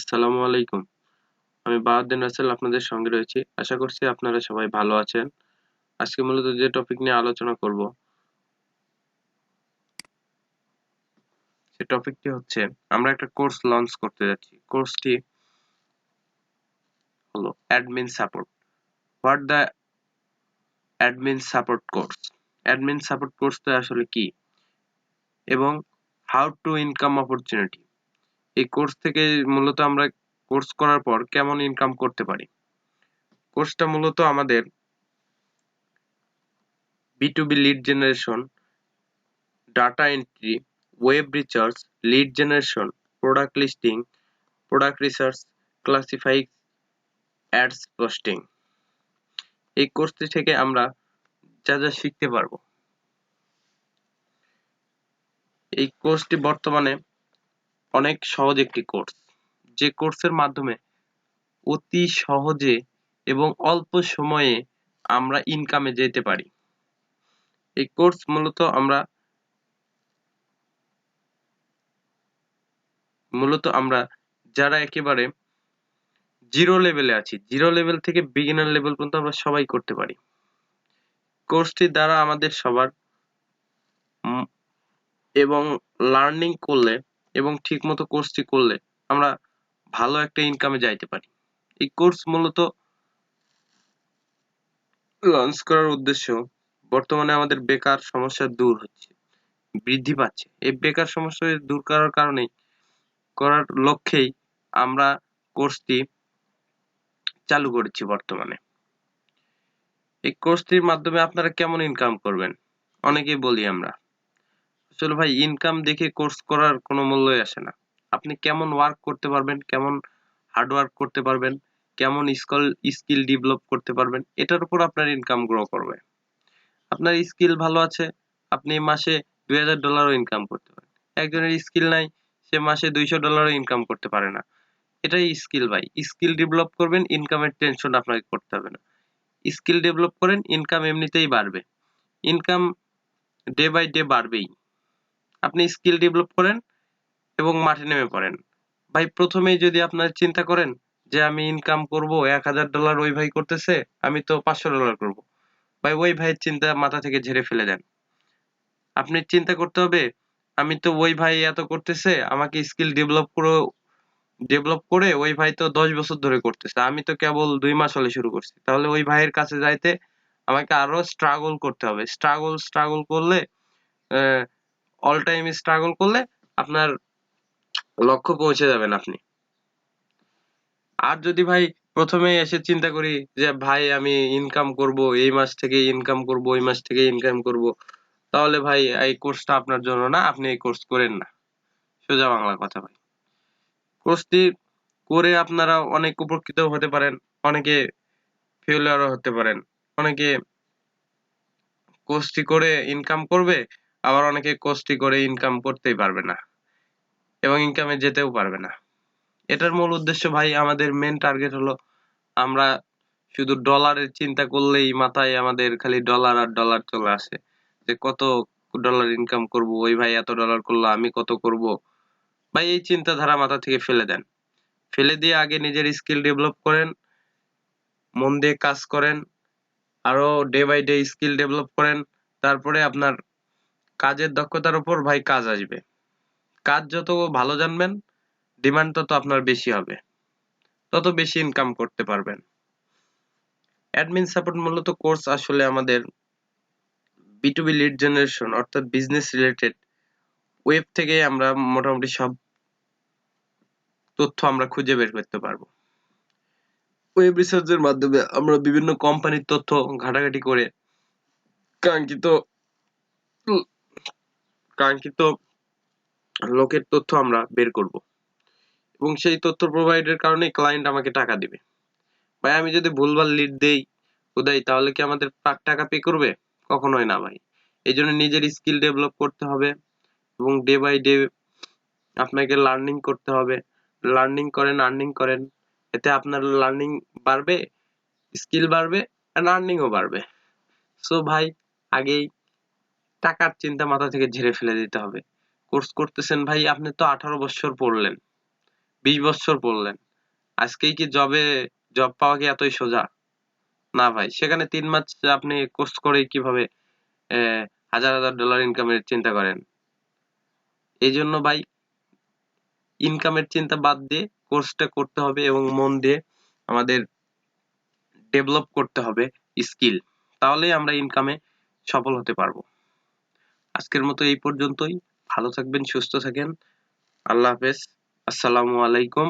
আসসালামু আলাইকুম। আমি বাহাউদ্দিন রাসেল আপনাদের সঙ্গে রয়েছি। আশা করছি আপনারা সবাই ভালো আছেন। আজকে মূলত যে টপিক নিয়ে আলোচনা করব সে টপিকটি হচ্ছে আমরা একটা কোর্স লঞ্চ করতে যাচ্ছি। কোর্সটি হলো admin support. What the admin support course? Admin support কোর্সটা আসলে কি এবং হাউ টু ইনকাম অপরচুনিটি। এই কোর্স থেকে মূলত আমরা কোর্স করার পর কেমন ইনকাম করতে পারি। কোর্সটা মূলত আমাদের B2B lead generation, data entry, web research, lead generation, product listing, product research, ক্লাসিফাইং, ads posting. এই কোর্সটি থেকে আমরা যা যা শিখতে পারবো। এই কোর্সটি বর্তমানে অনেক সহজ একটি কোর্স, যে কোর্সের মাধ্যমে অতি সহজে এবং অল্প সময়ে আমরা ইনকামে যেতে পারি। এই কোর্স মূলত আমরা যারা একেবারে জিরো লেভেলে আছি, জিরো লেভেল থেকে বিগিনার লেভেল পর্যন্ত আমরা সবাই করতে পারি। কোর্সটির দ্বারা আমাদের সবার এবং লার্নিং করলে এবং ঠিকমতো কোর্সটি করলে আমরা ভালো একটা ইনকামে যাইতে পারি। এই কোর্স মূলত লঞ্চ করার উদ্দেশ্য বর্তমানে আমাদের বেকার সমস্যা দূর হচ্ছে, বৃদ্ধি পাচ্ছে। এই বেকার সমস্যা দূর করার কারণেই করার লক্ষ্যেই আমরা কোর্সটি চালু করেছি বর্তমানে। এই কোর্সটির মাধ্যমে আপনারা কেমন ইনকাম করবেন? অনেকেই বলি আমরা। আসলে ভাই ইনকাম দেখে কোর্স করার কোনো মূল্যই আসে না। আপনি কেমন ওয়ার্ক করতে পারবেন, কেমন হার্ড ওয়ার্ক করতে পারবেন, কেমন স্কিল ডেভেলপ করতে পারবেন, এটার উপর আপনার ইনকাম গ্রো করবে। আপনার স্কিল ভালো আছে, আপনি মাসে $2000 ইনকাম করতে পারেন। একজনের স্কিল নাই, সে মাসে $200 ইনকাম করতে পারে না। এটাই স্কিল ভাই। স্কিল ডেভেলপ করবেন, ইনকামের টেনশন আপনাকে করতে হবে না। স্কিল ডেভেলপ করেন, ইনকাম এমনিতেই বাড়বে। ইনকাম ডে বাই ডে বাড়বেই। আপনি স্কিল ডেভেলপ করেন এবং মাঠে নেমে পড়েন। ভাই প্রথমেই যদি আপনার চিন্তা করেন যে আমি ইনকাম করব $1000, ওই ভাই করতেছে, আমি তো $500 করব। ভাই ওই ভাইয়ের চিন্তা মাথা থেকে ঝেড়ে ফেলে দেন। আপনি চিন্তা করতে হবে আমি তো ওই ভাই এত করতেছে, আমাকে স্কিল ডেভেলপ করে ওই ভাই তো 10 বছর ধরে করতেছে, আমি তো কেবল 2 মাস হলে শুরু করছি। তাহলে ওই ভাইয়ের কাছে যাইতে আমাকে আরো স্ট্রাগল করতে হবে। স্ট্রাগল করলে অল টাইম স্ট্রাগল করলে আপনার লক্ষ্য পৌঁছে যাবেন আপনি। আর যদি ভাই প্রথমে এসে চিন্তা করি যে ভাই আমি ইনকাম করব, এই মাস থেকে ইনকাম করব, ওই মাস থেকে ইনকাম করব, তাহলে ভাই এই কোর্সটা আপনার জন্য না, আপনি এই কোর্স করেন না। সোজা বাংলা কথা ভাই। কোর্সটি করে আপনারা অনেক উপকৃত হতে পারেন, অনেকে ফেলিওরও হতে পারেন। অনেকে কোর্সটি করে ইনকাম করবে, আবার অনেকে কোর্সটি করে ইনকাম করতেই পারবে না এবং ইনকামে যেতেও পারবে না। এটার মূল উদ্দেশ্য ভাই, আমাদের মেন টার্গেট হলো আমরা শুধু ডলারের চিন্তা করলেই মাথায় আমাদের খালি ডলার আর ডলার চলে আসে, যে কত ডলার ইনকাম করব, ওই ভাই এত ডলার করলো, আমি কত করব। ভাই এই চিন্তাধারা মাথা থেকে ফেলে দেন। ফেলে দিয়ে আগে নিজের স্কিল ডেভেলপ করেন, মন দিয়ে কাজ করেন, আরো day by day skill develop করেন। তারপরে আপনার কাজের দক্ষতার উপর ভাই কাজ আসবে। কাজ যত ভালো জানবেন, ডিমান্ড তত আপনার বেশি হবে, তত বেশি ইনকাম করতে পারবেন। অ্যাডমিন সাপোর্ট মূলত কোর্স আসলে আমাদের B2B লিড জেনারেশন অর্থাৎ বিজনেস রিলেটেড ওয়েব থেকে আমরা মোটামুটি সব তথ্য আমরা খুঁজে বের করতে পারবো। ওয়েব রিসার্চের মাধ্যমে আমরা বিভিন্ন কোম্পানির তথ্য ঘাটাঘাটি করে কাঙ্ক্ষিত কাঙ্ক্ষিত লোকের তথ্য আমরা বের করব এবং সেই তথ্য প্রোভাইডের কারণে ক্লায়েন্ট আমাকে টাকা দিবে। ভাই আমি যদি ভুলভাল লিড দেই উদাই, তাহলে কি আমাদের টাকা পে করবে? কখনোই না ভাই। এই জন্য নিজের স্কিল ডেভেলপ করতে হবে এবং ডে বাই ডে আপনাকে লার্নিং করতে হবে। লার্নিং করেন, আর্নিং করেন, এতে আপনার লার্নিং বাড়বে, স্কিল বাড়বে, আর আর্নিংও বাড়বে। সো ভাই আগেই টাকার চিন্তা মাথা থেকে ঝেড়ে ফেলে দিতে হবে। কোর্স করতেছেন ভাই, আপনি তো 18 বছর পড়লেন 20 বছর পড়লেন, আজকেই কি জব পাওয়া কি এতই সোজা? না ভাই, সেখানে 3 মাস আপনি কোর্স করে কিভাবে হাজার হাজার ডলার ইনকামের চিন্তা করেন? এই জন্য ভাই, ইনকামের চিন্তা বাদ দিয়ে কোর্সটা করতে হবে এবং মন দিয়ে আমাদের ডেভেলপ করতে হবে স্কিল, তাহলেই আমরা ইনকামে সফল হতে পারবো। আজকের মতো এই পর্যন্তই। ভালো থাকবেন, সুস্থ থাকেন। আল্লাহ হাফেজ। আসসালামু আলাইকুম।